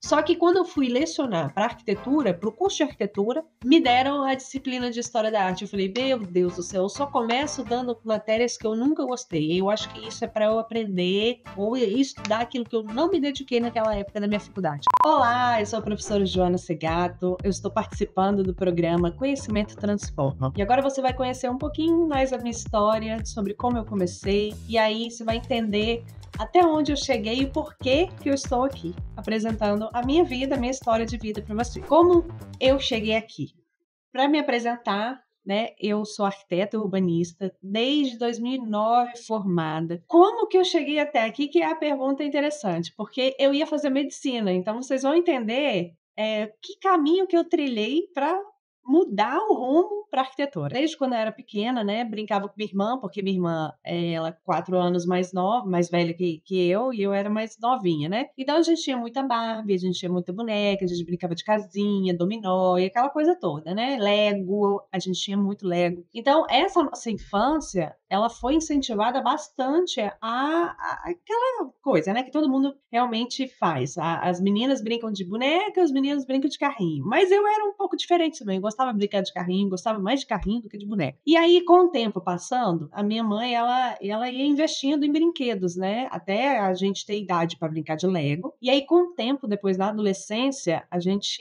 Só que quando eu fui lecionar para arquitetura, para o curso de arquitetura, me deram a disciplina de História da Arte. Eu falei, meu Deus do céu, eu só começo dando matérias que eu nunca gostei. Eu acho que isso é para eu aprender ou estudar aquilo que eu não me dediquei naquela época da minha faculdade. Olá, eu sou a professora Joana Segato, eu estou participando do programa Conhecimento Transforma. E agora você vai conhecer um pouquinho mais a minha história, sobre como eu comecei, e aí você vai entender até onde eu cheguei e por que eu estou aqui, apresentando a minha vida, a minha história de vida para você. Como eu cheguei aqui? Para me apresentar, né, eu sou arquiteta urbanista, desde 2009 formada. Como que eu cheguei até aqui, que é a pergunta interessante, porque eu ia fazer medicina, então vocês vão entender que caminho que eu trilhei para mudar o rumo para arquitetura. Desde quando eu era pequena, né, brincava com minha irmã, porque minha irmã, ela é 4 anos mais nova, mais velha que eu, e eu era mais novinha, né? Então a gente tinha muita Barbie, a gente tinha muita boneca, a gente brincava de casinha, dominó e aquela coisa toda, né? Lego, a gente tinha muito Lego. Então essa nossa infância, ela foi incentivada bastante aquela coisa, né, que todo mundo realmente faz. As meninas brincam de boneca, os meninos brincam de carrinho. Mas eu era um pouco diferente também, eu gostava de brincar de carrinho, gostava mais de carrinho do que de boneca. E aí, com o tempo passando, a minha mãe, ela ia investindo em brinquedos, né, até a gente ter idade para brincar de Lego. E aí, com o tempo, depois da adolescência, a gente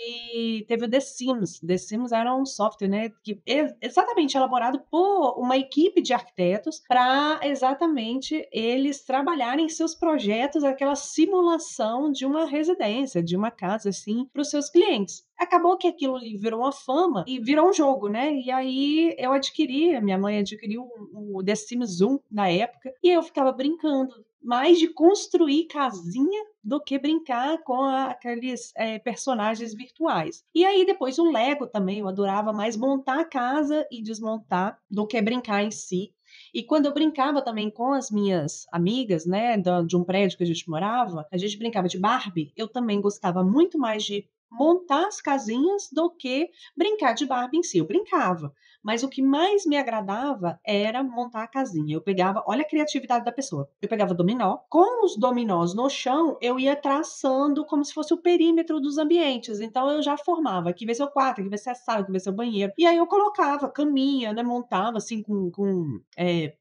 teve o The Sims. The Sims era um software, né, que exatamente elaborado por uma equipe de arquitetos para exatamente eles trabalharem seus projetos, aquela simulação de uma residência, de uma casa, assim, para os seus clientes. Acabou que aquilo virou uma fama e virou um jogo, né? E aí eu adquiri, minha mãe adquiriu o The Sims 1 na época, e eu ficava brincando, mais de construir casinha do que brincar com aqueles personagens virtuais. E aí depois o Lego também, eu adorava mais montar a casa e desmontar do que brincar em si. E quando eu brincava também com as minhas amigas, né, de um prédio que a gente morava, a gente brincava de Barbie, eu também gostava muito mais de montar as casinhas do que brincar de Barbie em si. Eu brincava, mas o que mais me agradava era montar a casinha. Eu pegava, olha a criatividade da pessoa. Eu pegava dominó, com os dominós no chão, eu ia traçando como se fosse o perímetro dos ambientes. Então eu já formava, aqui vai ser o quarto, aqui vai ser a sala, aqui vai ser o banheiro. E aí eu colocava caminha, né, montava assim com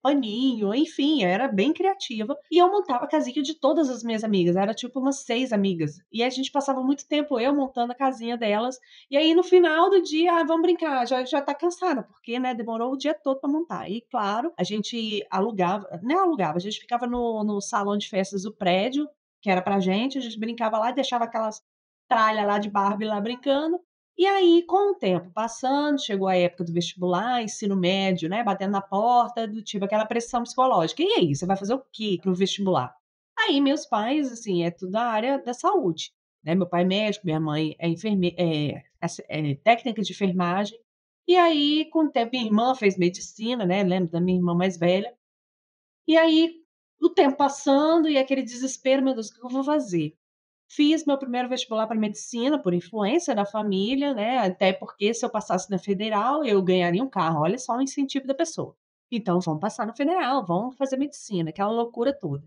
paninho, enfim, eu era bem criativa. E eu montava a casinha de todas as minhas amigas, era tipo umas 6 amigas. E a gente passava muito tempo eu montando a casinha delas. E aí no final do dia, vamos brincar, já tá cansada, porque, né, demorou o dia todo para montar. E claro, a gente alugava, não alugava, a gente ficava no salão de festas do prédio, que era pra gente, a gente brincava lá e deixava aquelas tralha lá de Barbie lá brincando. E aí, com o tempo passando, chegou a época do vestibular, ensino médio, né, batendo na porta, do tipo aquela pressão psicológica. E aí, você vai fazer o quê pro vestibular? Aí meus pais, assim, é tudo da área da saúde, né? Meu pai é médico, minha mãe é técnica de enfermagem. E aí, com o tempo, minha irmã fez medicina, né? Lembro da minha irmã mais velha. E aí, o tempo passando e aquele desespero, meu Deus, o que eu vou fazer? Fiz meu primeiro vestibular para medicina por influência da família, né, até porque se eu passasse na federal, eu ganharia um carro, olha só o incentivo da pessoa. Então vamos passar na federal, vamos fazer medicina, aquela loucura toda.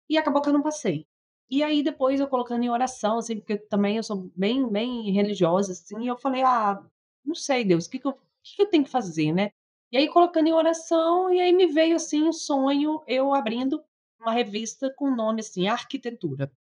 E acabou que eu não passei. E aí depois eu colocando em oração, assim, porque também eu sou bem religiosa, assim, e eu falei: "Ah, não sei Deus, o que que eu tenho que fazer, né?". E aí colocando em oração, e aí me veio, assim, um sonho, eu abrindo uma revista com o nome, assim, Arquitetura.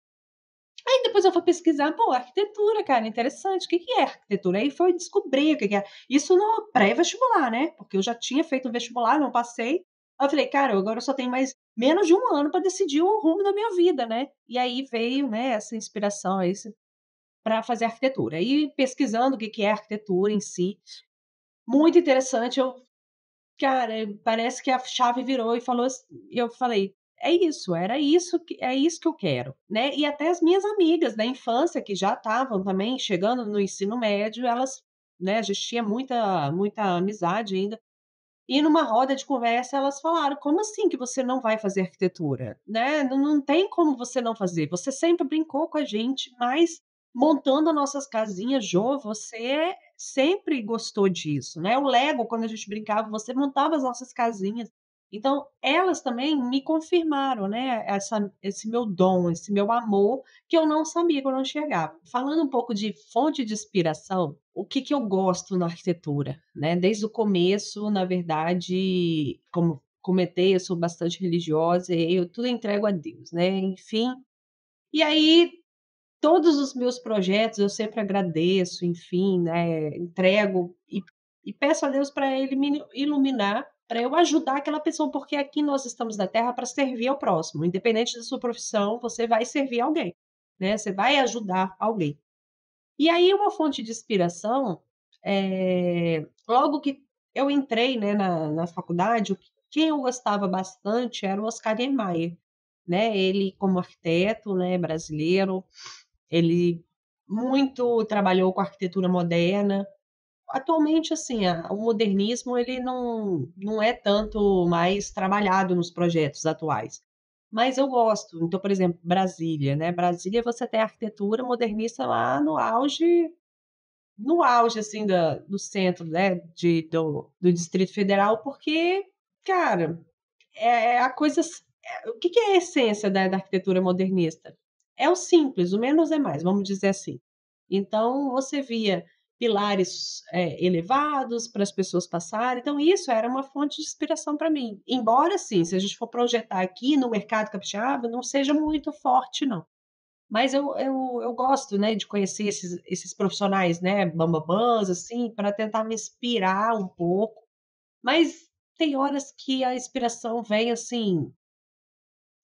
Aí depois eu fui pesquisar, pô, arquitetura, cara, interessante, o que que é arquitetura? Aí foi descobrir o que que é. Isso no pré-vestibular, né, porque eu já tinha feito o vestibular, não passei. Aí eu falei: "Cara, agora eu só tenho mais menos de 1 ano para decidir o rumo da minha vida, né". E aí veio, né, essa inspiração, esse para fazer arquitetura. Aí pesquisando o que que é arquitetura em si, muito interessante, cara, parece que a chave virou e falou e eu falei: "É isso, é isso que eu quero", né. E até as minhas amigas da infância que já estavam também chegando no ensino médio, elas, né, a gente tinha muita amizade ainda, e numa roda de conversa elas falaram: "Como assim que você não vai fazer arquitetura? Né, não tem como você não fazer, você sempre brincou com a gente, mas montando as nossas casinhas, Jô, você sempre gostou disso, né, o Lego quando a gente brincava, você montava as nossas casinhas". Então, elas também me confirmaram, né, esse meu dom, esse meu amor, que eu não sabia, que eu não enxergava. Falando um pouco de fonte de inspiração, o que que eu gosto na arquitetura, né? Desde o começo, na verdade, como comentei, eu sou bastante religiosa e eu tudo entrego a Deus, né? Enfim. E aí, todos os meus projetos eu sempre agradeço, enfim, né? Entrego e peço a Deus para Ele me iluminar, para eu ajudar aquela pessoa, porque aqui nós estamos na Terra para servir ao próximo, independente da sua profissão, você vai servir alguém, né? Você vai ajudar alguém. E aí uma fonte de inspiração, logo que eu entrei, né, na faculdade, quem eu gostava bastante era o Oscar Niemeyer, né, ele como arquiteto, né, brasileiro, ele muito trabalhou com arquitetura moderna. Atualmente, assim, o modernismo ele não é tanto mais trabalhado nos projetos atuais, mas eu gosto. Então, por exemplo, Brasília, né, Brasília você tem a arquitetura modernista lá no auge, assim, do centro, né, do Distrito Federal, porque, cara, é a coisa o que que é a essência da arquitetura modernista? É o simples, o menos é mais, vamos dizer assim. Então, você via pilares, elevados para as pessoas passarem, então isso era uma fonte de inspiração para mim. Embora, assim, se a gente for projetar aqui no mercado capixaba, não seja muito forte não. Mas eu gosto, né, de conhecer esses profissionais, né, bam-bam-bãs, assim, para tentar me inspirar um pouco, mas tem horas que a inspiração vem, assim,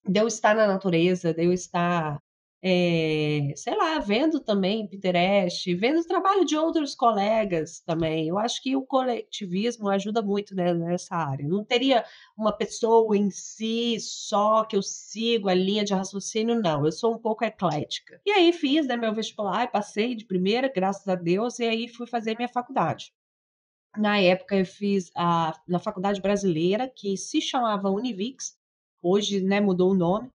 de eu estar na natureza, de eu estar, sei lá, vendo também Pinterest, vendo o trabalho de outros colegas também. Eu acho que o coletivismo ajuda muito, né, nessa área. Não teria uma pessoa em si só que eu sigo a linha de raciocínio, não. Eu sou um pouco eclética. E aí fiz, né, meu vestibular e passei de primeira, graças a Deus, e aí fui fazer minha faculdade. Na época eu fiz na faculdade brasileira, que se chamava Univix, hoje, né, mudou o nome.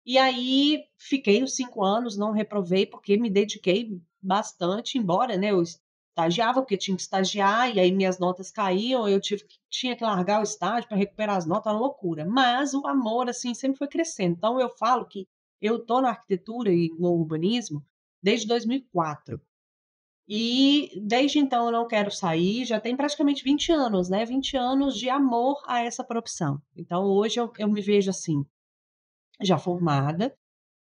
E aí fiquei os 5 anos, não reprovei, porque me dediquei bastante, embora, né, eu estagiava, porque tinha que estagiar, e aí minhas notas caíam, tinha que largar o estágio para recuperar as notas, uma loucura. Mas o amor, assim, sempre foi crescendo. Então eu falo que eu tô na arquitetura e no urbanismo desde 2004. E desde então eu não quero sair, já tem praticamente 20 anos, né, 20 anos de amor a essa profissão. Então hoje eu me vejo assim, já formada,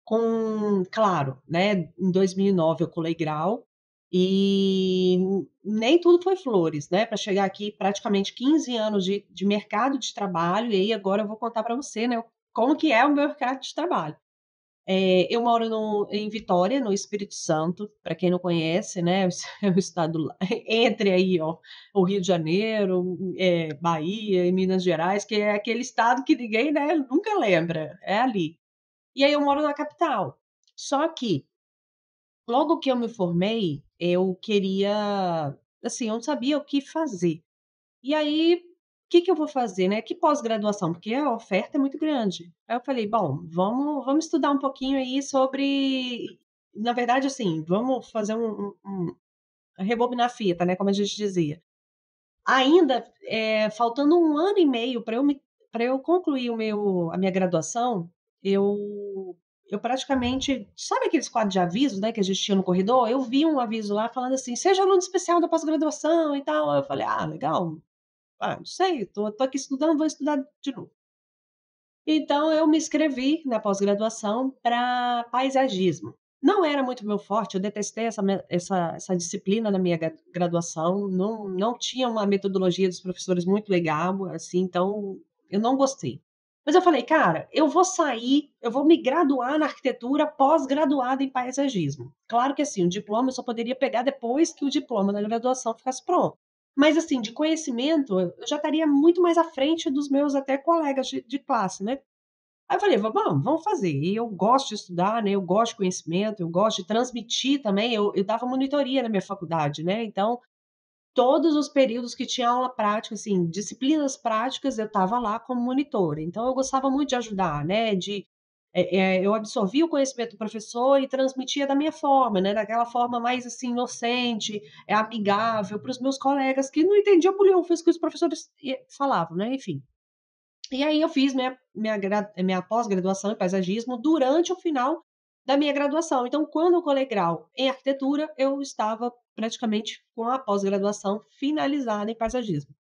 com claro, né, em 2009 eu colei grau, e nem tudo foi flores, né, para chegar aqui praticamente 15 anos de mercado de trabalho, e aí agora eu vou contar para você, né, como que é o meu mercado de trabalho. Eu moro em Vitória, no Espírito Santo, para quem não conhece, né, é o estado lá entre aí, ó, o Rio de Janeiro, Bahia e Minas Gerais, que é aquele estado que ninguém, né, nunca lembra, é ali. E aí eu moro na capital. Só que, logo que eu me formei, eu queria assim, eu não sabia o que fazer. E aí, o que que eu vou fazer, né, que pós-graduação, porque a oferta é muito grande. Aí eu falei: "Bom, vamos estudar um pouquinho aí sobre", na verdade, assim, vamos fazer rebobinar a fita, né, como a gente dizia. Ainda, faltando 1 ano e meio para eu concluir a minha graduação, eu praticamente sabe aqueles quadros de avisos, né, que a gente tinha no corredor? Eu vi um aviso lá falando assim: "Seja aluno especial da pós-graduação e tal". Aí eu falei: "Ah, legal. Ah, não sei, tô aqui estudando, vou estudar de novo". Então eu me inscrevi na pós-graduação para paisagismo. Não era muito meu forte, eu detestei essa disciplina na minha graduação, não tinha uma metodologia dos professores muito legal, assim, então eu não gostei. Mas eu falei: "Cara, eu vou me graduar na arquitetura pós-graduada em paisagismo". Claro que, assim, o diploma eu só poderia pegar depois que o diploma da graduação ficasse pronto. Mas, assim, de conhecimento, eu já estaria muito mais à frente dos meus até colegas de classe, né. Aí eu falei: Vamos fazer". E eu gosto de estudar, né, eu gosto de conhecimento, eu gosto de transmitir também, eu dava monitoria na minha faculdade, né, então todos os períodos que tinha aula prática, assim, disciplinas práticas, eu estava lá como monitora. Então eu gostava muito de ajudar, né, eu absorvia o conhecimento do professor e transmitia da minha forma, né, daquela forma mais, assim, inocente, amigável para os meus colegas que não entendiam bolhufas que os professores falavam, né, enfim. E aí eu fiz minha pós-graduação em paisagismo durante o final da minha graduação. Então, quando eu colei grau em arquitetura, eu estava praticamente com a pós-graduação finalizada em paisagismo.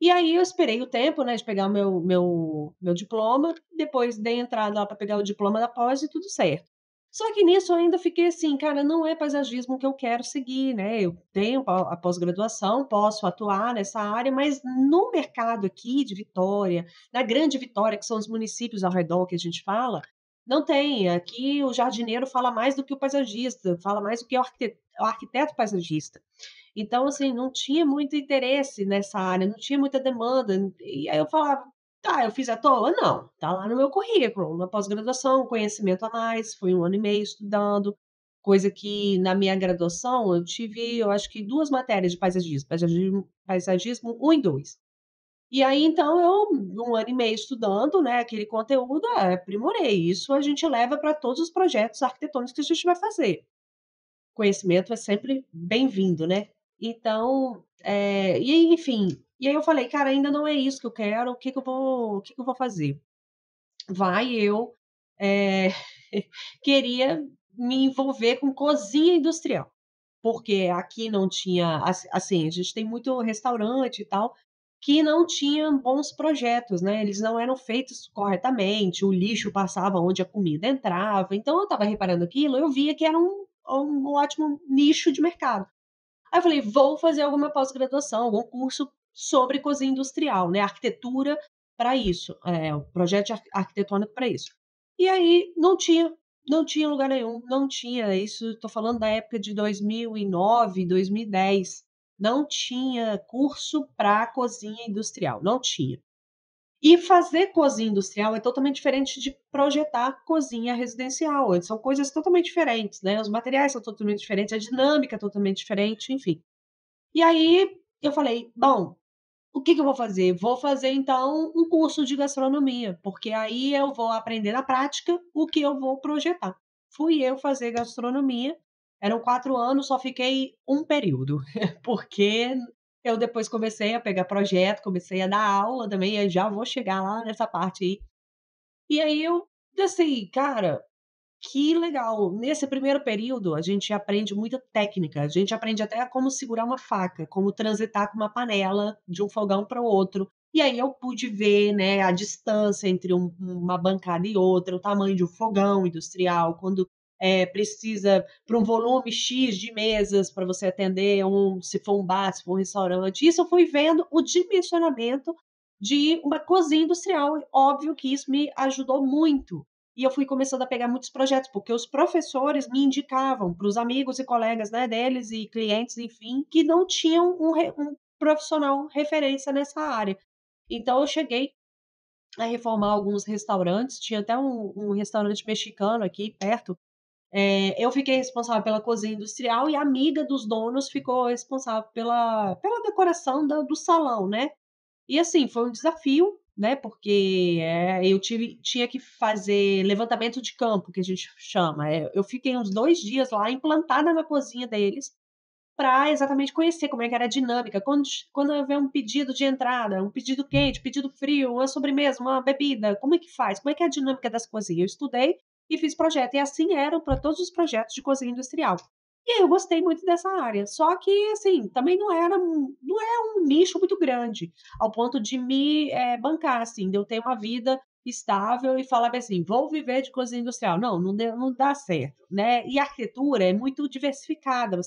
E aí eu esperei o tempo, né, de pegar o meu diploma, depois dei entrada lá para pegar o diploma da pós e tudo certo. Só que nisso eu ainda fiquei assim: "Cara, não é paisagismo que eu quero seguir, né, eu tenho a pós-graduação, posso atuar nessa área, mas no mercado aqui de Vitória, na Grande Vitória, que são os municípios ao redor que a gente fala, não tem. Aqui o jardineiro fala mais do que o paisagista, fala mais do que o arquiteto paisagista. Então, assim, não tinha muito interesse nessa área, não tinha muita demanda. E aí eu falava: "Tá, eu fiz à toa?" Não, tá lá no meu currículo, uma pós-graduação, conhecimento a mais, foi 1 ano e meio estudando, coisa que na minha graduação eu tive, eu acho que 2 matérias de paisagismo 1 e 2. E aí, então eu, 1 ano e meio estudando, né, aquele conteúdo, aprimorei. Isso a gente leva para todos os projetos arquitetônicos que a gente vai fazer. Conhecimento é sempre bem-vindo, né. Então, e aí, enfim, e aí eu falei: "Cara, ainda não é isso que eu quero, o que que eu vou fazer?". Vai eu, eh, queria me envolver com cozinha industrial, porque aqui não tinha assim, a gente tem muito restaurante e tal, que não tinha bons projetos, né, eles não eram feitos corretamente, o lixo passava onde a comida entrava. Então eu estava reparando aquilo, eu via que era um ótimo nicho de mercado. Aí eu falei: "Vou fazer alguma pós-graduação, algum curso sobre cozinha industrial, né, arquitetura para isso, o projeto de arquitetônico para isso". E aí não tinha lugar nenhum, não tinha isso, estou falando da época de 2009, 2010, não tinha curso para cozinha industrial, não tinha. E fazer cozinha industrial é totalmente diferente de projetar cozinha residencial, são coisas totalmente diferentes, né, os materiais são totalmente diferentes, a dinâmica é totalmente diferente, enfim. E aí eu falei: "Bom, o que que eu vou fazer? Vou fazer então um curso de gastronomia, porque aí eu vou aprender na prática o que eu vou projetar". Fui eu fazer gastronomia, eram 4 anos, só fiquei um período, porque eu depois comecei a pegar projeto, comecei a dar aula também, aí já vou chegar lá nessa parte aí. E aí eu, assim, cara, que legal. Nesse primeiro período, a gente aprende muita técnica, a gente aprende até como segurar uma faca, como transitar com uma panela de um fogão para o outro. E aí eu pude ver, né, a distância entre uma bancada e outra, o tamanho de um fogão industrial, quando precisa para um volume X de mesas para você atender se for um bar, se for um restaurante. Isso eu fui vendo o dimensionamento de uma cozinha industrial. Óbvio que isso me ajudou muito, e eu fui começando a pegar muitos projetos, porque os professores me indicavam para os amigos e colegas, né, deles e clientes, enfim, que não tinham um profissional referência nessa área. Então eu cheguei a reformar alguns restaurantes, tinha até um restaurante mexicano aqui perto, eu fiquei responsável pela cozinha industrial e a amiga dos donos ficou responsável pela decoração do salão, né. E assim, foi um desafio, né, porque, eu tinha que fazer levantamento de campo, que a gente chama. Eu fiquei uns 2 dias lá implantada na cozinha deles, para exatamente conhecer como é que era a dinâmica. Quando houver um pedido de entrada, um pedido quente, pedido frio, uma sobremesa, uma bebida, como é que faz? Como é que é a dinâmica das cozinhas? Eu estudei e fiz projeto, e assim eram para todos os projetos de cozinha industrial. E aí eu gostei muito dessa área, só que, assim, também não é um nicho muito grande, ao ponto de me, bancar, assim, de eu ter uma vida estável e falar bem assim: "Vou viver de cozinha industrial". Não dá certo, né. E a arquitetura é muito diversificada,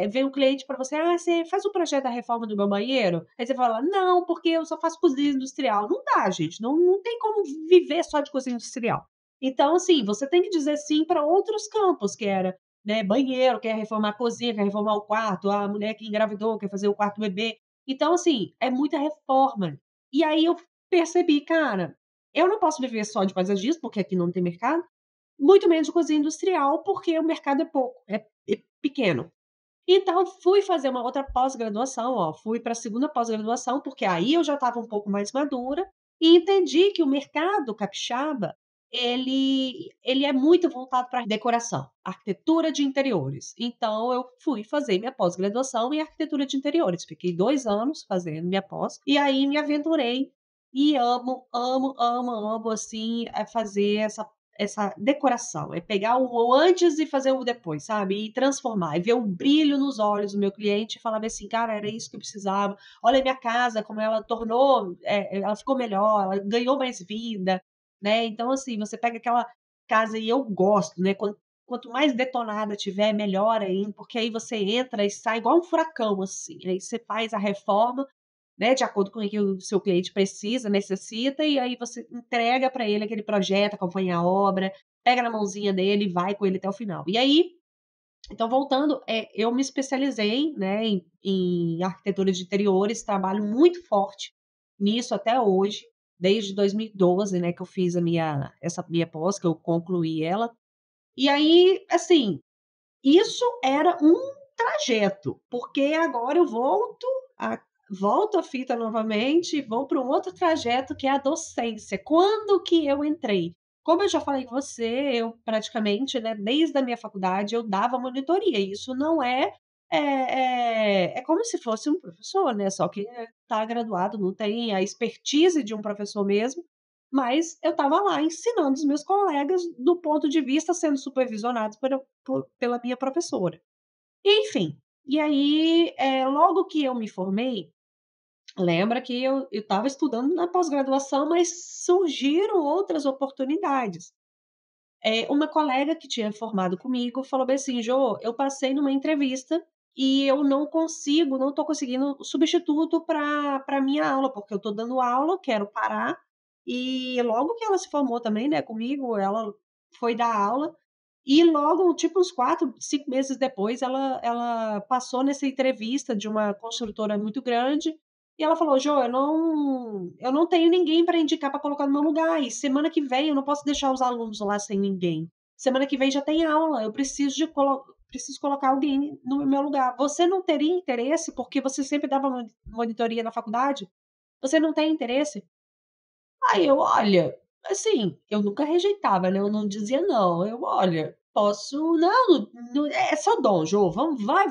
vem um cliente para você: "Ah, você faz o projeto da reforma do meu banheiro?". Aí você fala: "Não, porque eu só faço cozinha industrial". Não dá, gente, não tem como viver só de cozinha industrial. Então, assim, você tem que dizer sim para outros campos, que era, né, banheiro, quer reformar a cozinha, quer reformar o quarto, a mulher que engravidou quer fazer o quarto bebê. Então, assim, é muita reforma. E aí eu percebi: "Cara, eu não posso viver só de paisagismo, porque aqui não tem mercado, muito menos de cozinha industrial, porque o mercado é pouco, é pequeno". Então fui fazer uma outra pós-graduação, ó, fui para a segunda pós-graduação, porque aí eu já estava um pouco mais madura, e entendi que o mercado capixaba, ele é muito voltado para decoração, arquitetura de interiores. Então eu fui fazer minha pós-graduação em arquitetura de interiores, fiquei 2 anos fazendo minha pós, e aí me aventurei e amo, amo, amo, amo, assim, fazer essa decoração, é pegar o antes e fazer o depois, sabe, e transformar, e ver o brilho nos olhos do meu cliente e falar bem assim: "Cara, era isso que eu precisava, olha a minha casa como ela tornou, ela ficou melhor, ela ganhou mais vida", né. Então, assim, você pega aquela casa e eu gosto, né, quanto mais detonada tiver, melhor ainda, porque aí você entra e sai igual um furacão, assim, aí você faz a reforma, né, de acordo com o que o seu cliente precisa, necessita, e aí você entrega para ele aquele projeto, acompanha a obra, pega na mãozinha dele e vai com ele até o final. E aí, então voltando, eu me especializei, né, em arquitetura de interiores, trabalho muito forte nisso até hoje, desde 2012, né, que eu fiz essa minha pós, que eu concluí ela. E aí, assim, isso era um trajeto, porque agora eu a volto a fita novamente e vou para um outro trajeto que é a docência. Quando que eu entrei? Como eu já falei com você, eu praticamente, né, desde a minha faculdade eu dava monitoria, e isso não é como se fosse um professor, né, só que está graduado, não tem a expertise de um professor mesmo, mas eu estava lá ensinando os meus colegas do ponto de vista sendo supervisionados pela minha professora. Enfim, e aí, logo que eu me formei, lembra que eu estava estudando na pós-graduação, mas surgiram outras oportunidades. Uma colega que tinha formado comigo falou bem assim: "Jô, eu passei numa entrevista e eu não estou conseguindo substituto para minha aula, porque eu estou dando aula, quero parar". E logo que ela se formou também, né, comigo, ela foi dar aula, e logo, tipo uns 4, 5 meses depois, ela passou nessa entrevista de uma construtora muito grande, e ela falou: "Jô, eu não tenho ninguém para indicar para colocar no meu lugar, e semana que vem eu não posso deixar os alunos lá sem ninguém. Semana que vem já tem aula, eu preciso colocar alguém no meu lugar. Você não teria interesse, porque você sempre dava monitoria na faculdade? Você não tem interesse?" Aí eu: "Olha", assim, eu nunca rejeitava, né, eu não dizia não, eu: "Olha, posso não, não é só dom, Jô, vamos, vai,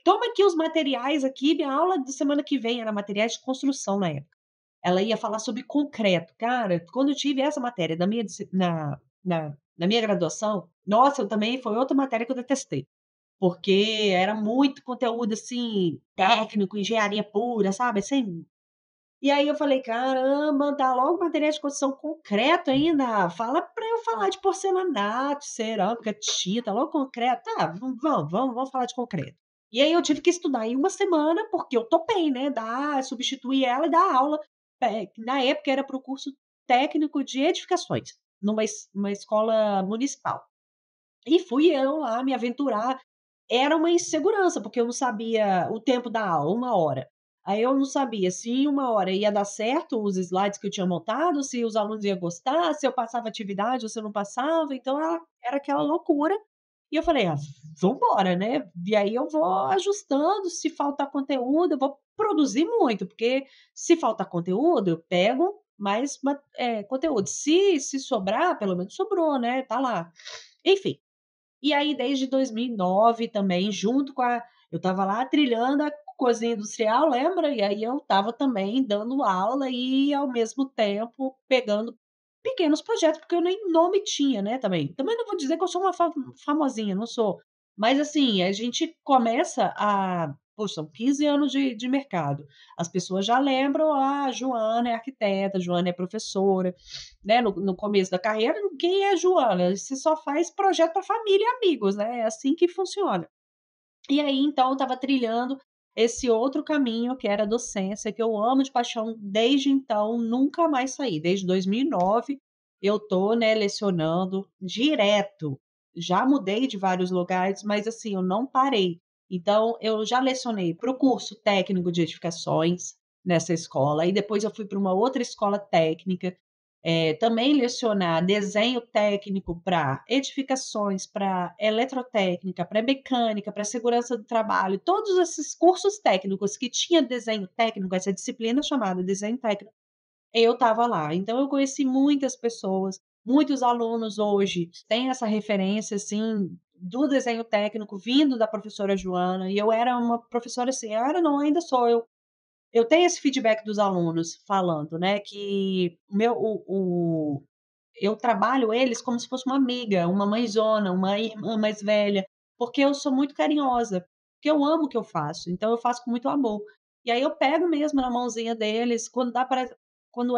toma aqui os materiais aqui, minha aula de semana que vem", era materiais de construção na época. Ela ia falar sobre concreto. Cara, quando eu tive essa matéria na minha disci na minha graduação, nossa, eu também foi outra matéria que eu detestei, porque era muito conteúdo, assim, técnico, engenharia pura, sabe, assim. E aí eu falei: "Caramba, dá logo material de construção concreto ainda, fala pra eu falar de porcelanato, cerâmica, tinta, logo concreto. Tá, vamos falar de concreto". E aí eu tive que estudar em uma semana, porque eu topei, né, substituir ela e dar aula, que na época era para o curso técnico de edificações, uma escola municipal. E fui eu lá me aventurar. Era uma insegurança, porque eu não sabia o tempo da aula, 1 hora. Aí eu não sabia se em 1 hora ia dar certo os slides que eu tinha montado, se os alunos iam gostar, se eu passava atividade ou se eu não passava, então era aquela loucura. E eu falei: "Ah, vamos embora, né". E aí eu vou ajustando, se faltar conteúdo, eu vou produzir muito, porque se faltar conteúdo, eu pego mais conteúdo. Se sobrar, pelo menos sobrou, né, tá lá. Enfim. E aí desde 2009 também, junto com a eu estava lá trilhando a cozinha industrial, lembra? E aí eu estava também dando aula e ao mesmo tempo pegando pequenos projetos, porque eu nem nome tinha, né, também. Também não vou dizer que eu sou uma famosinha, não sou. Mas assim, a gente começa poxa, são 15 anos de mercado. As pessoas já lembram: "Ah, a Joana é arquiteta, a Joana é professora", né, no começo da carreira, quem é a Joana? Você só faz projeto para família e amigos, né, é assim que funciona. E aí, então, eu estava trilhando esse outro caminho, que era a docência, que eu amo de paixão desde então, nunca mais saí. Desde 2009 eu tô, né, lecionando direto. Já mudei de vários lugares, mas assim, eu não parei. Então, eu já lecionei para o curso técnico de edificações nessa escola, e depois eu fui para uma outra escola técnica, também lecionar desenho técnico para edificações, para eletrotécnica, para mecânica, para segurança do trabalho, todos esses cursos técnicos que tinha desenho técnico, essa disciplina chamada desenho técnico, eu estava lá. Então eu conheci muitas pessoas, muitos alunos hoje têm essa referência, assim, do desenho técnico vindo da professora Joana, e eu era uma professora assim, eu era não, ainda sou, eu tenho esse feedback dos alunos falando, né, que eu trabalho eles como se fosse uma amiga, uma mãezona, uma irmã mais velha, porque eu sou muito carinhosa, porque eu amo o que eu faço, então eu faço com muito amor. E aí eu pego mesmo na mãozinha deles, quando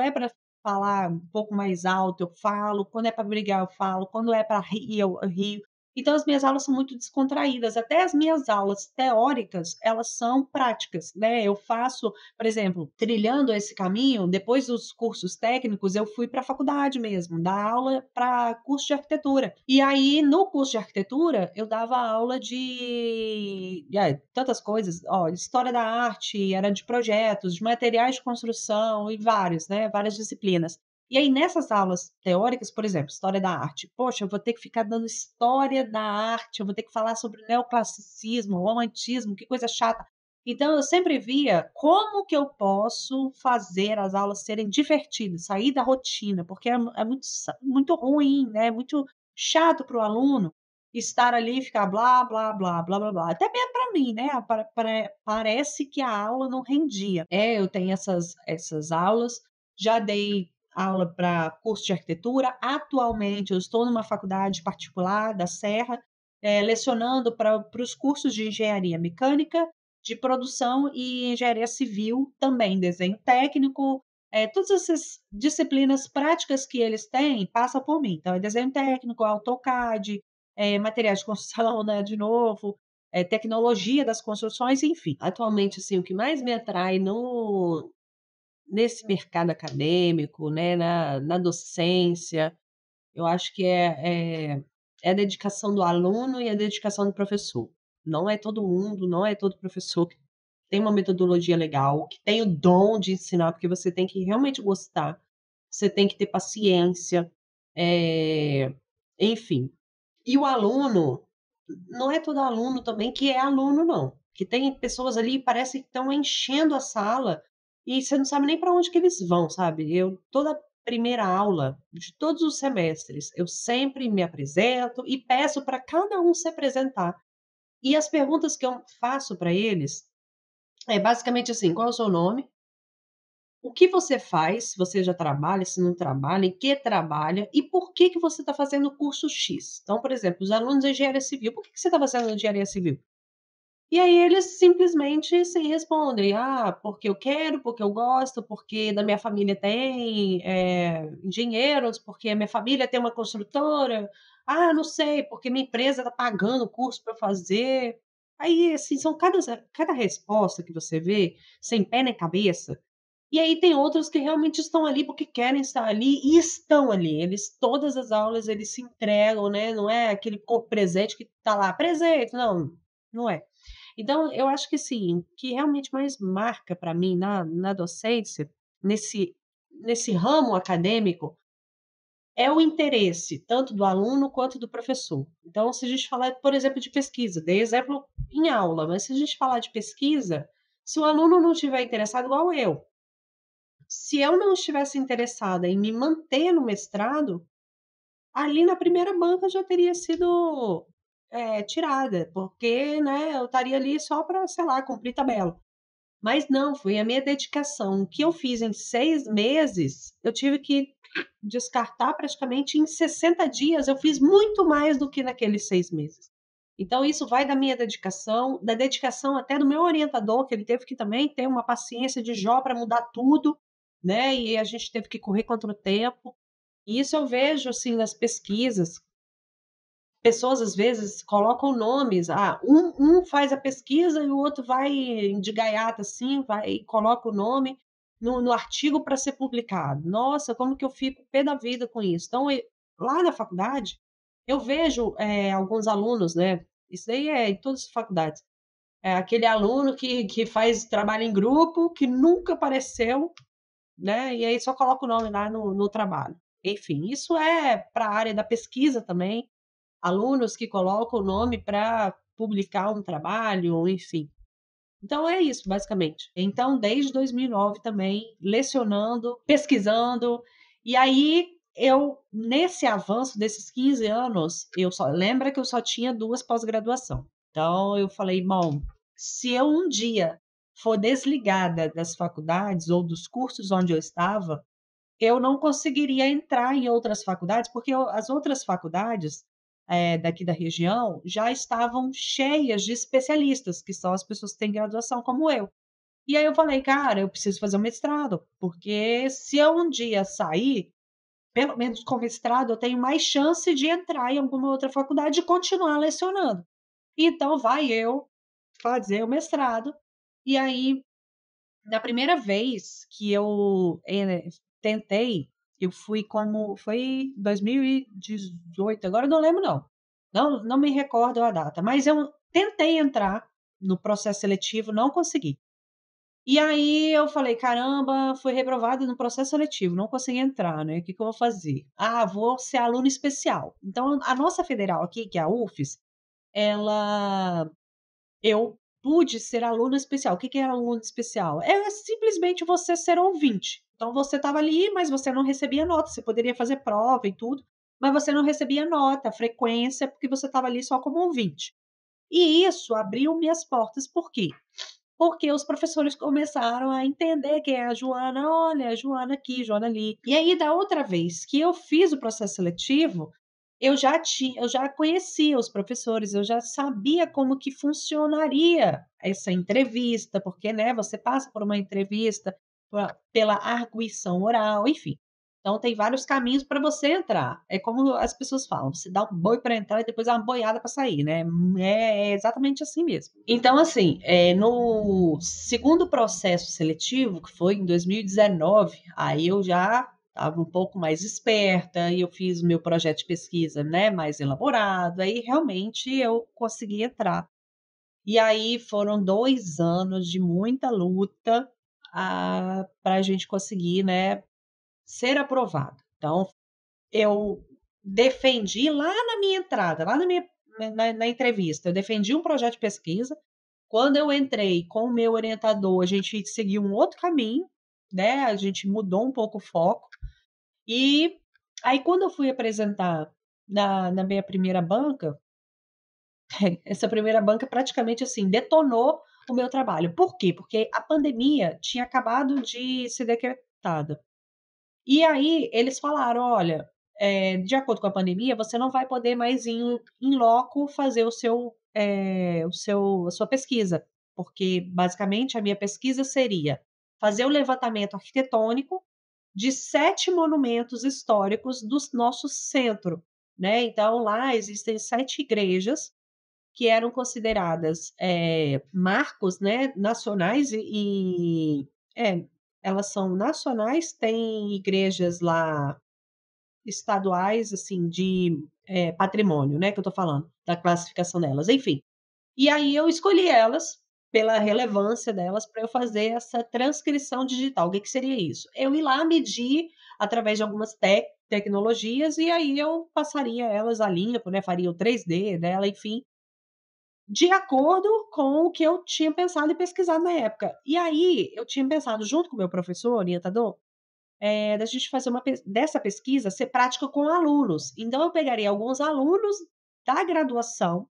é para falar um pouco mais alto, eu falo, quando é para brigar, eu falo, quando é para rir, eu rio. Então as minhas aulas são muito descontraídas, até as minhas aulas teóricas, elas são práticas, né, eu faço, por exemplo, trilhando esse caminho, depois dos cursos técnicos, eu fui para a faculdade mesmo, dar aula para curso de arquitetura. E aí, no curso de arquitetura, eu dava aula de tantas coisas, ó, história da arte, era de projetos, de materiais de construção e vários, né, várias disciplinas. E aí, nessas aulas teóricas, por exemplo, história da arte, poxa, eu vou ter que ficar dando história da arte, eu vou ter que falar sobre neoclassicismo, romantismo, que coisa chata. Então eu sempre via como que eu posso fazer as aulas serem divertidas, sair da rotina, porque é muito ruim, né, muito chato para o aluno estar ali e ficar blá, blá, blá, blá, blá, blá. Até mesmo para mim, né, parece que a aula não rendia. É, eu tenho essas aulas, já dei aula para curso de arquitetura, atualmente eu estou numa faculdade particular da Serra, lecionando para os cursos de engenharia mecânica, de produção e engenharia civil também, desenho técnico, todas essas disciplinas práticas que eles têm, passam por mim. Então é desenho técnico, AutoCAD, materiais de construção, né, de novo, tecnologia das construções, enfim. Atualmente, assim, o que mais me atrai no nesse mercado acadêmico, né, na docência, eu acho que é a dedicação do aluno e a dedicação do professor. Não é todo mundo, não é todo professor que tem uma metodologia legal, que tem o dom de ensinar, porque você tem que realmente gostar, você tem que ter paciência, eh, enfim. E o aluno, não é todo aluno também que é aluno não, que tem pessoas ali, parece que estão enchendo a sala, e você não sabe nem para onde que eles vão, sabe. Eu toda primeira aula de todos os semestres, eu sempre me apresento e peço para cada um se apresentar. E as perguntas que eu faço para eles é basicamente assim: "Qual é o seu nome? O que você faz? Se você já trabalha, se não trabalha, em que trabalha e por que que você está fazendo o curso X?". Então, por exemplo, os alunos de engenharia civil: "Por que que você está fazendo engenharia civil?". E aí eles simplesmente se respondem: "Ah, porque eu quero, porque eu gosto, porque na minha família tem, engenheiros, porque a minha família tem uma construtora. Ah, não sei, porque minha empresa está pagando o curso para eu fazer". Aí, assim, são cada resposta que você vê, sem pé nem cabeça. E aí tem outros que realmente estão ali porque querem estar ali e estão ali. Eles todas as aulas eles se entregam, né, não é aquele corpo presente que está lá: "Presente", não, não é. Então, eu acho que sim, o que realmente mais marca para mim na docência, nesse ramo acadêmico, é o interesse, tanto do aluno quanto do professor. Então, se a gente falar, por exemplo, de pesquisa, dei exemplo em aula, mas se a gente falar de pesquisa, se o aluno não estiver interessado, igual eu, se eu não estivesse interessada em me manter no mestrado, ali na primeira banca já teria sido, tirada, porque, né, eu estaria ali só para, sei lá, cumprir tabela. Mas não, foi a minha dedicação. O que eu fiz em 6 meses, eu tive que descartar praticamente em 60 dias, eu fiz muito mais do que naqueles 6 meses. Então isso vai da minha dedicação, da dedicação até do meu orientador, que ele teve que também ter uma paciência de Jó para mudar tudo, né, e a gente teve que correr contra o tempo. E isso eu vejo, assim, nas pesquisas, pessoas às vezes colocam nomes, um faz a pesquisa e o outro vai de gaiata, assim, vai e coloca o nome no artigo para ser publicado. Nossa, como que eu fico pé da vida com isso. Então lá na faculdade, eu vejo, alguns alunos, né, isso daí é em todas as faculdades, é aquele aluno que faz trabalho em grupo, que nunca apareceu, né, e aí só coloca o nome lá no trabalho. Enfim, isso é para a área da pesquisa também, alunos que colocam o nome para publicar um trabalho, enfim. Então é isso, basicamente. Então, desde 2009 também, lecionando, pesquisando, e aí eu, nesse avanço desses 15 anos, lembra que eu só tinha 2 pós-graduação. Então eu falei: "Bom, se eu um dia for desligada das faculdades ou dos cursos onde eu estava, eu não conseguiria entrar em outras faculdades, porque as outras faculdades, daqui da região já estavam cheias de especialistas, que são as pessoas que têm graduação como eu. E aí eu falei: "Cara, eu preciso fazer um mestrado, porque se eu um dia sair, pelo menos com mestrado, eu tenho mais chance de entrar em alguma outra faculdade e continuar lecionando". Então vai eu fazer o mestrado, e aí, na primeira vez que eu, tentei, eu fui como foi 2018, agora eu não lembro não. Não me recordo a data, mas eu tentei entrar no processo seletivo, não consegui. E aí eu falei: "Caramba, fui reprovada no processo seletivo, não consegui entrar, né, o que que eu vou fazer? Ah, vou ser aluna especial". Então a nossa federal aqui, que é a UFES, ela eu pude ser aluna especial. O que que é aluna especial? É simplesmente você ser ouvinte. Então você estava ali, mas você não recebia nota, você poderia fazer prova e tudo, mas você não recebia nota, frequência, porque você estava ali só como ouvinte. E isso abriu minhas portas, por quê? Porque os professores começaram a entender quem é a Joana, olha, a Joana aqui, Joana ali. E aí, da outra vez que eu fiz o processo seletivo, eu já conhecia os professores, eu já sabia como que funcionaria essa entrevista, porque, né, você passa por uma entrevista pela arguição oral, enfim. Então tem vários caminhos para você entrar. É como as pessoas falam, você dá um boi para entrar e depois dá uma boiada para sair, né? É exatamente assim mesmo. Então, assim, no segundo processo seletivo, que foi em 2019, aí eu já estava um pouco mais esperta e eu fiz o meu projeto de pesquisa, né, mais elaborado, aí realmente eu consegui entrar. E aí foram 2 anos de muita luta, para a gente conseguir, né, ser aprovado. Então, eu defendi lá na minha entrada, lá na entrevista, eu defendi um projeto de pesquisa. Quando eu entrei com o meu orientador, a gente seguiu um outro caminho, né, a gente mudou um pouco o foco. E aí quando eu fui apresentar na minha primeira banca, essa primeira banca praticamente, assim, detonou o meu trabalho. Por quê? Porque a pandemia tinha acabado de ser decretada. E aí eles falaram: "Olha, de acordo com a pandemia, você não vai poder mais ir em loco fazer a sua pesquisa", porque basicamente a minha pesquisa seria fazer o levantamento arquitetônico de 7 monumentos históricos do nosso centro, né. Então lá existem 7 igrejas que eram consideradas, marcos, né, nacionais é, elas são nacionais, tem igrejas lá estaduais, assim, de, patrimônio, né, que eu tô falando, da classificação delas, enfim. E aí eu escolhi elas, pela relevância delas, para eu fazer essa transcrição digital. O que que seria isso? Eu ir lá medir através de algumas tecnologias e aí eu passaria elas a limpo, né, faria o 3D dela, enfim, de acordo com o que eu tinha pensado e pesquisado na época. E aí, eu tinha pensado junto com o meu professor orientador, da gente fazer dessa pesquisa ser prática com alunos. Então eu pegaria alguns alunos da graduação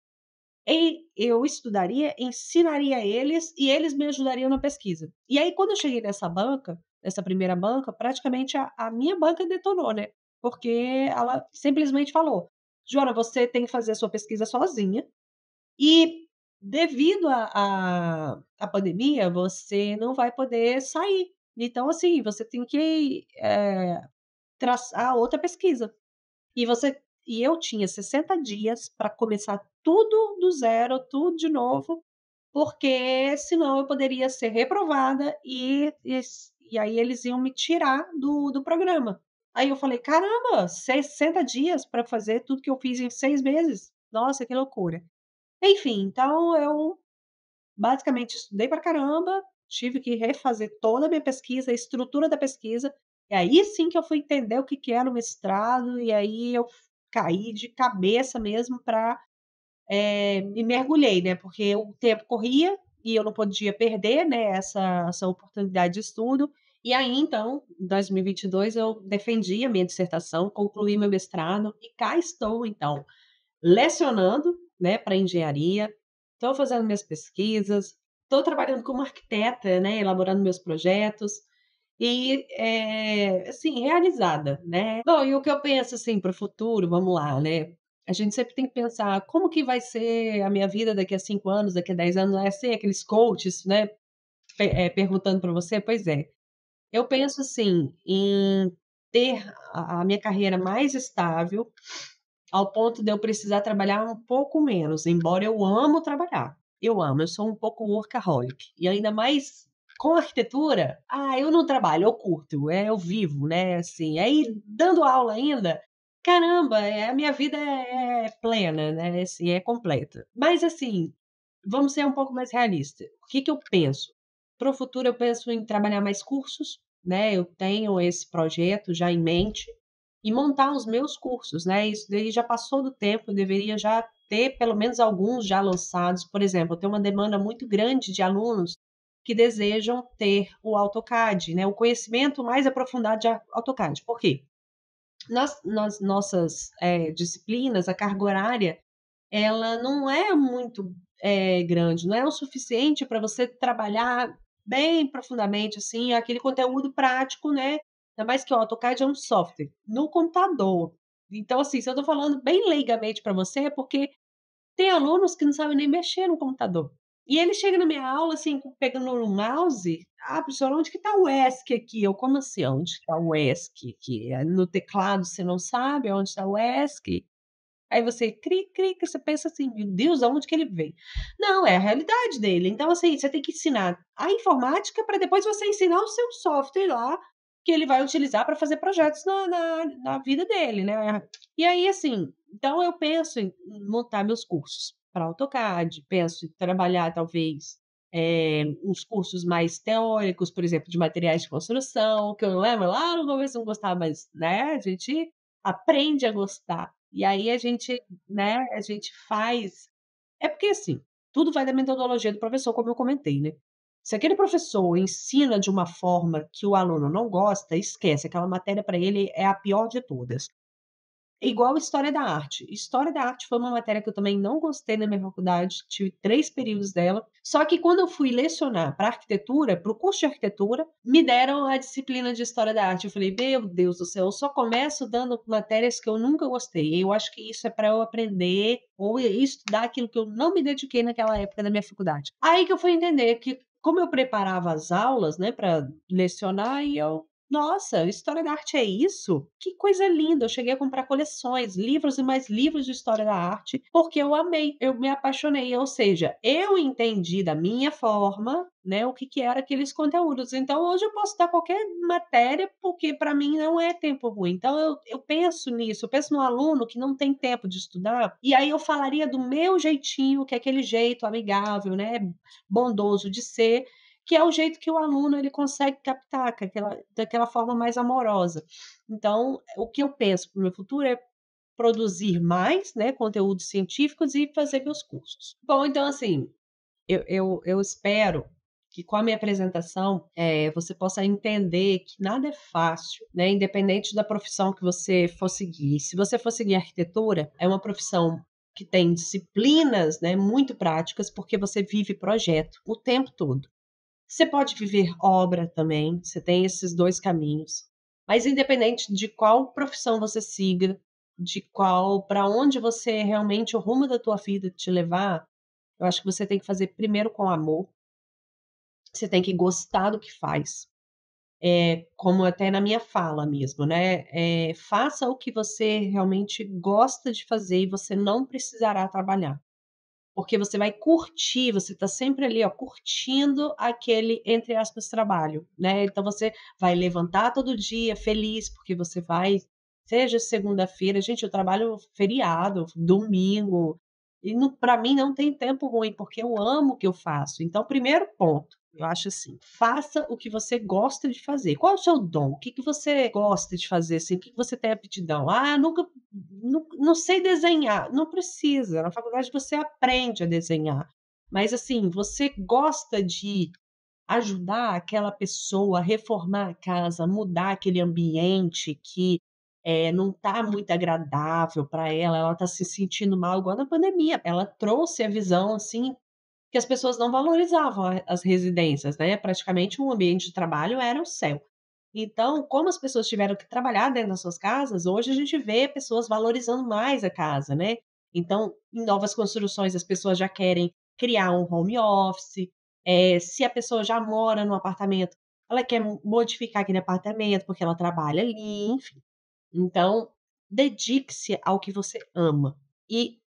e eu estudaria, ensinaria eles e eles me ajudariam na pesquisa. E aí quando eu cheguei nessa banca, nessa primeira banca, praticamente a minha banca detonou, né, porque ela simplesmente falou: "Joana, você tem que fazer a sua pesquisa sozinha, e devido à pandemia, você não vai poder sair. Então, assim, você tem que, traçar outra pesquisa. E eu tinha 60 dias para começar tudo do zero, tudo de novo, porque senão eu poderia ser reprovada e aí eles iam me tirar do programa. Aí eu falei: "Caramba, 60 dias para fazer tudo que eu fiz em 6 meses? Nossa, que loucura". Enfim, então eu basicamente estudei pra caramba, tive que refazer toda a minha pesquisa, a estrutura da pesquisa, e aí sim que eu fui entender o que que era o mestrado, e aí eu caí de cabeça mesmo para me mergulhei, né, porque o tempo corria e eu não podia perder, né, essa oportunidade de estudo. E aí então, em 2022 eu defendi a minha dissertação, concluí meu mestrado e cá estou então, lecionando, né, para engenharia, estou fazendo minhas pesquisas, estou trabalhando como arquiteta, né, elaborando meus projetos e, assim, realizada, né. Bom, e o que eu penso, assim, para o futuro, vamos lá, né, a gente sempre tem que pensar como que vai ser a minha vida daqui a 5 anos, daqui a 10 anos, não é assim, aqueles coaches, né, perguntando para você? Pois é. Eu penso assim, em ter a minha carreira mais estável, ao ponto de eu precisar trabalhar um pouco menos, embora eu amo trabalhar. Eu amo, eu sou um pouco workaholic. E ainda mais com arquitetura, eu não trabalho, eu curto, eu vivo, né, assim. Aí dando aula ainda, caramba, a minha vida é plena, né, assim, é completa. Mas assim, vamos ser um pouco mais realistas. O que que eu penso? Para o futuro eu penso em trabalhar mais cursos, né, eu tenho esse projeto já em mente, e montar os meus cursos, né, isso daí já passou do tempo, eu deveria já ter pelo menos alguns já lançados. Por exemplo, eu tenho uma demanda muito grande de alunos que desejam ter o AutoCAD, né, o conhecimento mais aprofundado de AutoCAD. Por quê? Nas nossas, disciplinas, a carga horária ela não é muito, grande, não é o suficiente para você trabalhar bem profundamente, assim, aquele conteúdo prático, né, ainda mais que o AutoCAD é um software, no computador. Então, assim, se eu estou falando bem leigamente para você, é porque tem alunos que não sabem nem mexer no computador. E ele chega na minha aula, assim, pegando no mouse: "Ah, professora, onde que está o ESC aqui?" Eu: "Como assim, onde está o ESC aqui? No teclado você não sabe aonde está o ESC?" Aí você clica, você pensa assim: "Meu Deus, aonde que ele veio?". Não, é a realidade dele. Então, assim, você tem que ensinar a informática para depois você ensinar o seu software lá, que ele vai utilizar para fazer projetos na vida dele, né. E aí, assim, então eu penso em montar meus cursos para AutoCAD, penso em trabalhar talvez, uns cursos mais teóricos, por exemplo, de materiais de construção, que eu lembro lá no começo eu não gostava, mas, né, a gente aprende a gostar. E aí a gente, né, a gente faz porque assim, tudo vai da metodologia do professor, como eu comentei, né. Se aquele professor ensina de uma forma que o aluno não gosta, esquece, aquela matéria para ele é a pior de todas. Igual História da Arte. História da Arte foi uma matéria que eu também não gostei na minha faculdade, tive 3 períodos dela, só que quando eu fui lecionar para arquitetura, para o curso de arquitetura, me deram a disciplina de História da Arte. Eu falei: "Meu Deus do céu, eu só começo dando matérias que eu nunca gostei, eu acho que isso é para eu aprender ou estudar aquilo que eu não me dediquei naquela época da minha faculdade". Aí que eu fui entender que como eu preparava as aulas, né, para lecionar e eu nossa, história da arte é isso? Que coisa linda! Eu cheguei a comprar coleções, livros e mais livros de história da arte, porque eu amei, eu me apaixonei, ou seja, eu entendi da minha forma, né, o que que era aqueles conteúdos. Então hoje eu posso dar qualquer matéria, porque para mim não é tempo ruim. Então eu penso nisso, eu penso no aluno que não tem tempo de estudar, e aí eu falaria do meu jeitinho, que é aquele jeito amigável, né, bondoso de ser, que é o jeito que o aluno ele consegue captar, que é aquela daquela forma mais amorosa. Então, o que eu penso para o meu futuro é produzir mais, né, conteúdos científicos e fazer meus cursos. Bom, então assim, eu espero que com a minha apresentação, você possa entender que nada é fácil, né, independente da profissão que você for seguir. Se você for seguir arquitetura, é uma profissão que tem disciplinas, né, muito práticas, porque você vive projeto o tempo todo. Você pode viver obra também, você tem esses 2 caminhos. Mas independente de qual profissão você siga, de qual para onde você realmente o rumo da tua vida te levar, eu acho que você tem que fazer primeiro com amor, você tem que gostar do que faz. Como até na minha fala mesmo, né, faça o que você realmente gosta de fazer e você não precisará trabalhar. Porque você vai curtir, você está sempre ali, ó, curtindo aquele, entre aspas, "trabalho", né. Então você vai levantar todo dia feliz, porque você vai seja segunda-feira gente, eu trabalho feriado, domingo, e para mim não tem tempo ruim, porque eu amo o que eu faço. Então primeiro ponto, eu acho assim, faça o que você gosta de fazer. Qual é o seu dom? O que que você gosta de fazer, assim, o que que você tem aptidão? "Ah, nunca não sei desenhar", não precisa, na faculdade você aprende a desenhar, mas assim, você gosta de ajudar aquela pessoa a reformar a casa, mudar aquele ambiente que, não está muito agradável para ela, ela está se sentindo mal, igual na pandemia, ela trouxe a visão, assim, que as pessoas não valorizavam as residências, né, praticamente um ambiente de trabalho era o céu. Então, como as pessoas tiveram que trabalhar dentro das suas casas, hoje a gente vê pessoas valorizando mais a casa, né. Então, em novas construções, as pessoas já querem criar um home office, se a pessoa já mora no apartamento, ela quer modificar aquele apartamento, porque ela trabalha ali, enfim. Então, dedique-se ao que você ama e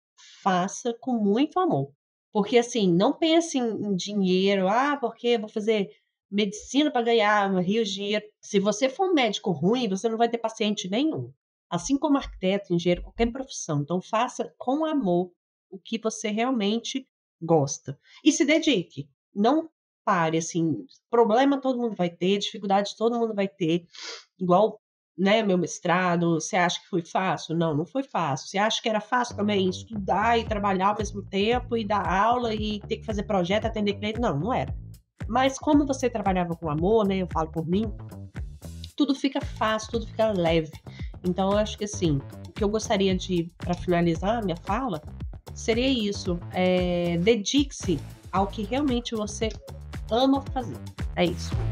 faça com muito amor. Porque, assim, não pense em dinheiro, porque eu vou fazer medicina para ganhar rios de dinheiro. Se você for um médico ruim, você não vai ter paciente nenhum. Assim como arquiteto, engenheiro, qualquer profissão. Então, faça com amor o que você realmente gosta. E se dedique. Não pare, assim, problema todo mundo vai ter, dificuldade todo mundo vai ter. Igual, né, meu mestrado, você acha que foi fácil? Não, não foi fácil. Você acha que era fácil também estudar e trabalhar ao mesmo tempo e dar aula e ter que fazer projeto, atender cliente? Não, não era. Mas como você trabalhava com amor, né, eu falo por mim, tudo fica fácil, tudo fica leve. Então eu acho que, assim, o que eu gostaria de para finalizar a minha fala, seria isso, dedique-se ao que realmente você ama fazer. É isso.